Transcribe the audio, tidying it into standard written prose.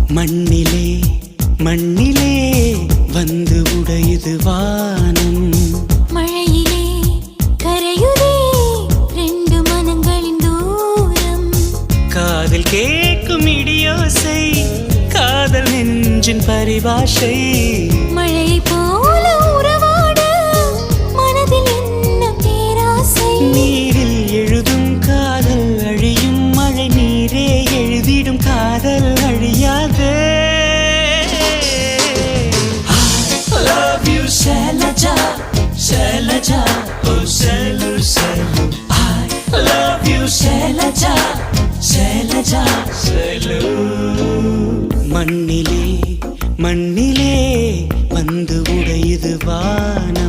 மண்ணிலே மண்ணிலே வந்து உடையுது வானம். மழையிலே கரையுதே ரெண்டு மனங்களின் தூரம். காதில் கேட்கும் இடியோசை காதல் நெஞ்சின் பரிபாஷை. மழையை போல உறவாட மனதில் என்ன பேராசை. நீரில் எழுதும் காதல் அழியும், மழை நீரே எழுதிடும் காதல் அழியாதே. Shailaja, Shailaja, oh Shailu, Shailu. I love you, Shailaja, Shailaja, Shailu. மண்ணிலே மண்ணிலே வந்து உடையுது வானம்.